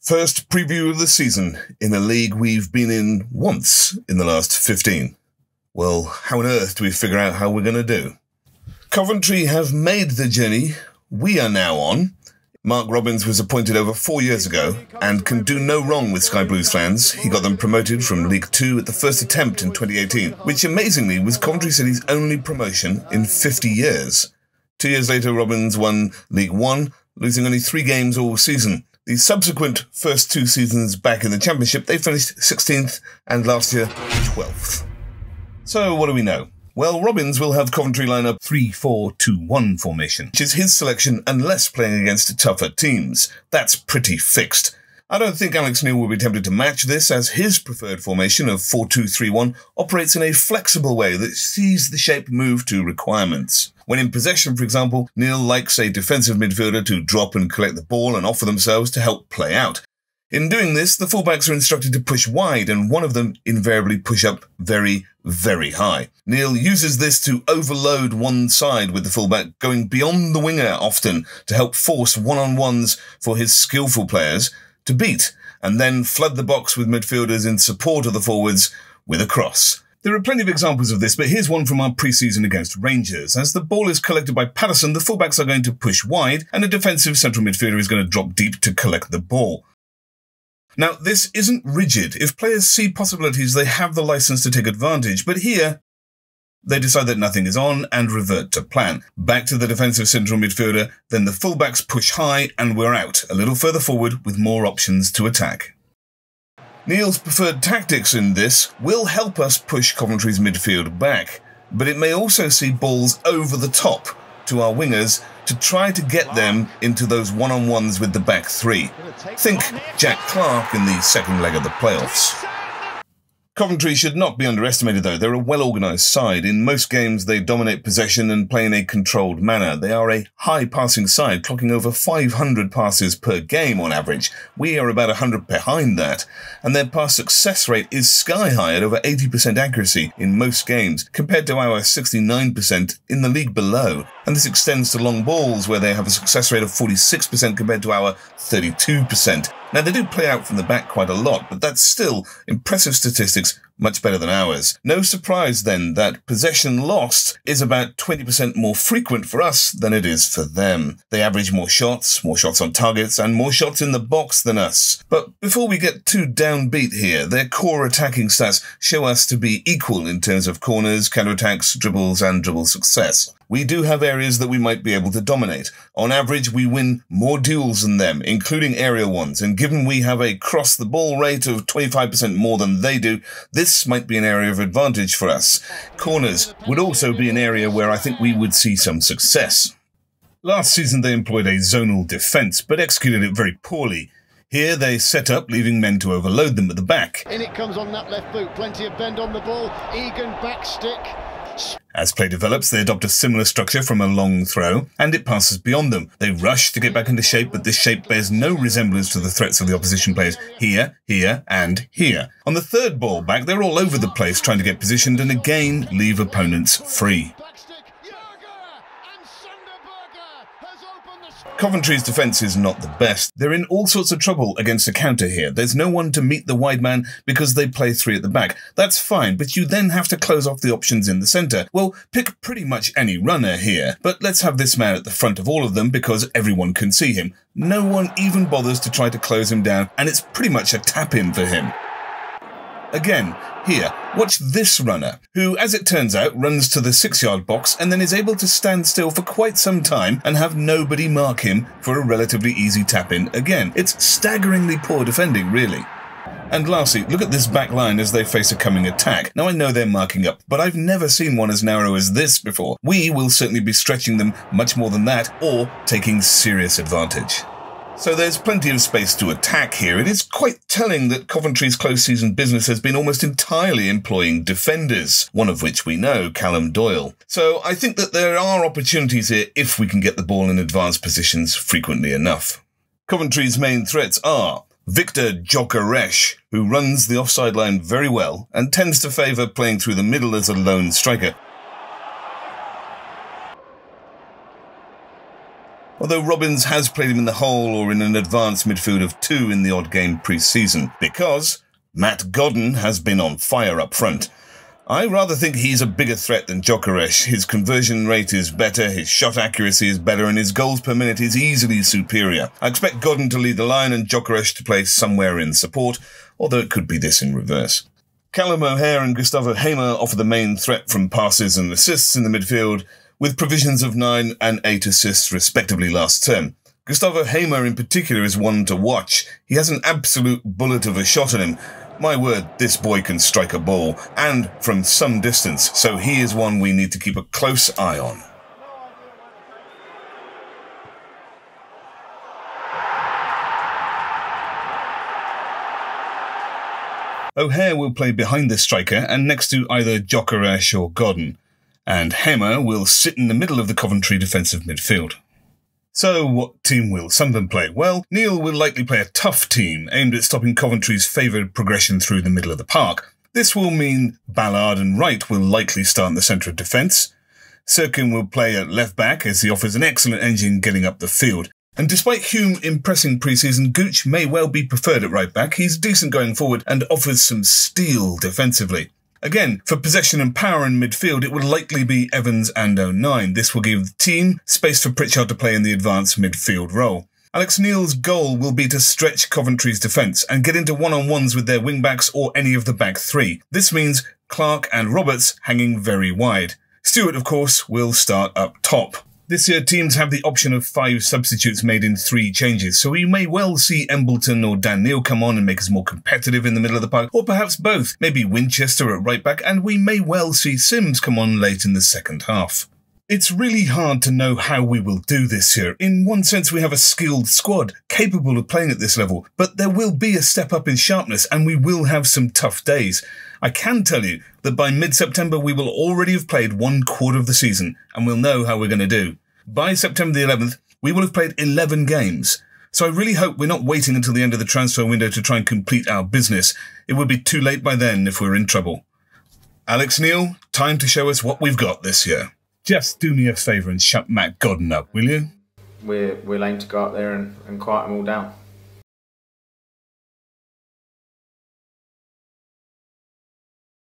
First preview of the season in a league we've been in once in the last 15. Well, how on earth do we figure out how we're going to do? Coventry have made the journey we are now on. Mark Robins was appointed over 4 years ago and can do no wrong with Sky Blues fans. He got them promoted from League 2 at the first attempt in 2018, which amazingly was Coventry City's only promotion in 50 years. 2 years later, Robins won League 1, losing only 3 games all season. The subsequent first 2 seasons back in the Championship, they finished 16th and last year 12th. So what do we know? Well, Robins will have Coventry line up 3-4-2-1 formation, which is his selection unless playing against tougher teams. That's pretty fixed. I don't think Alex Neil will be tempted to match this, as his preferred formation of 4-2-3-1 operates in a flexible way that sees the shape move to requirements. When in possession, for example, Neil likes a defensive midfielder to drop and collect the ball and offer themselves to help play out. In doing this, the fullbacks are instructed to push wide, and one of them invariably push up very, very high. Neil uses this to overload one side with the fullback, going beyond the winger often to help force one-on-ones for his skillful players to beat, and then flood the box with midfielders in support of the forwards with a cross. There are plenty of examples of this, but here's one from our pre-season against Rangers. As the ball is collected by Patterson, the fullbacks are going to push wide, and a defensive central midfielder is going to drop deep to collect the ball. Now, this isn't rigid. If players see possibilities, they have the license to take advantage, but here, they decide that nothing is on and revert to plan. Back to the defensive central midfielder, then the fullbacks push high and we're out, a little further forward with more options to attack. Neil's preferred tactics in this will help us push Coventry's midfield back, but it may also see balls over the top to our wingers to try to get them into those one-on-ones with the back three. Think Jack Clark in the second leg of the playoffs. Coventry should not be underestimated, though. They're a well-organised side. In most games, they dominate possession and play in a controlled manner. They are a high-passing side, clocking over 500 passes per game on average. We are about 100 behind that. And their pass success rate is sky-high at over 80% accuracy in most games, compared to our 69% in the league below. And this extends to long balls, where they have a success rate of 46% compared to our 32%. Now, they do play out from the back quite a lot, but that's still impressive statistics, much better than ours. No surprise, then, that possession lost is about 20% more frequent for us than it is for them. They average more shots on targets, and more shots in the box than us. But before we get too downbeat here, their core attacking stats show us to be equal in terms of corners, counterattacks, dribbles, and dribble success. We do have areas that we might be able to dominate. On average, we win more duels than them, including aerial ones, and given we have a cross-the-ball rate of 25% more than they do, this might be an area of advantage for us. Corners would also be an area where I think we would see some success. Last season they employed a zonal defence, but executed it very poorly. Here they set up, leaving men to overload them at the back. In it comes on that left boot, plenty of bend on the ball, Egan back stick. As play develops, they adopt a similar structure from a long throw, and it passes beyond them. They rush to get back into shape, but this shape bears no resemblance to the threats of the opposition players here, here, and here. On the third ball back, they're all over the place trying to get positioned and again leave opponents free. Coventry's defence is not the best. They're in all sorts of trouble against a counter here. There's no one to meet the wide man because they play 3 at the back. That's fine, but you then have to close off the options in the centre. Well, pick pretty much any runner here, but let's have this man at the front of all of them because everyone can see him. No one even bothers to try to close him down, and it's pretty much a tap-in for him. Again, here, watch this runner, who, as it turns out, runs to the 6-yard box and then is able to stand still for quite some time and have nobody mark him for a relatively easy tap-in again. It's staggeringly poor defending, really. And lastly, look at this back line as they face a coming attack. Now, I know they're marking up, but I've never seen one as narrow as this before. We will certainly be stretching them much more than that, or taking serious advantage. So there's plenty of space to attack here. It is quite telling that Coventry's close season business has been almost entirely employing defenders, one of which we know, Callum Doyle. So I think that there are opportunities here if we can get the ball in advanced positions frequently enough. Coventry's main threats are Victor Gyökeres, who runs the offside line very well and tends to favour playing through the middle as a lone striker. although Robbins has played him in the hole or in an advanced midfield of 2 in the odd game pre-season, because Matt Godden has been on fire up front. I rather think he's a bigger threat than Gyökeres. His conversion rate is better, his shot accuracy is better, and his goals per minute is easily superior. I expect Godden to lead the line and Gyökeres to play somewhere in support, although it could be this in reverse. Callum O'Hare and Gustavo Hamer offer the main threat from passes and assists in the midfield, with provisions of 9 and 8 assists respectively last term. Gustavo Hamer in particular is one to watch. He has an absolute bullet of a shot in him. My word, this boy can strike a ball, and from some distance, so he is one we need to keep a close eye on. O'Hare will play behind the striker and next to either Gyökeres or Godden, and Hamer will sit in the middle of the Coventry defensive midfield. So, what team will Sunderland play? Well, Neil will likely play a tough team, aimed at stopping Coventry's favoured progression through the middle of the park. This will mean Ballard and Wright will likely start in the centre of defence. Sirkin will play at left-back, as he offers an excellent engine getting up the field. And despite Hume impressing pre-season, Gooch may well be preferred at right-back. He's decent going forward and offers some steel defensively. Again, for possession and power in midfield, it would likely be Evans and O'Nien. This will give the team space for Pritchard to play in the advanced midfield role. Alex Neil's goal will be to stretch Coventry's defence and get into one-on-ones with their wing-backs or any of the back 3. This means Clark and Roberts hanging very wide. Stewart, of course, will start up top. This year, teams have the option of 5 substitutes made in 3 changes, so we may well see Embleton or Dan Neil come on and make us more competitive in the middle of the park, or perhaps both, maybe Winchester at right back, and we may well see Sims come on late in the second half. It's really hard to know how we will do this year. In one sense, we have a skilled squad, capable of playing at this level, but there will be a step up in sharpness, and we will have some tough days. I can tell you that by mid-September we will already have played 1/4 of the season, and we'll know how we're going to do. By September the 11th, we will have played 11 games. So I really hope we're not waiting until the end of the transfer window to try and complete our business. It would be too late by then if we're in trouble. Alex Neil, time to show us what we've got this year. Just do me a favour and shut Matt Godden up, will you? We'll aim to go up there and quiet them all down.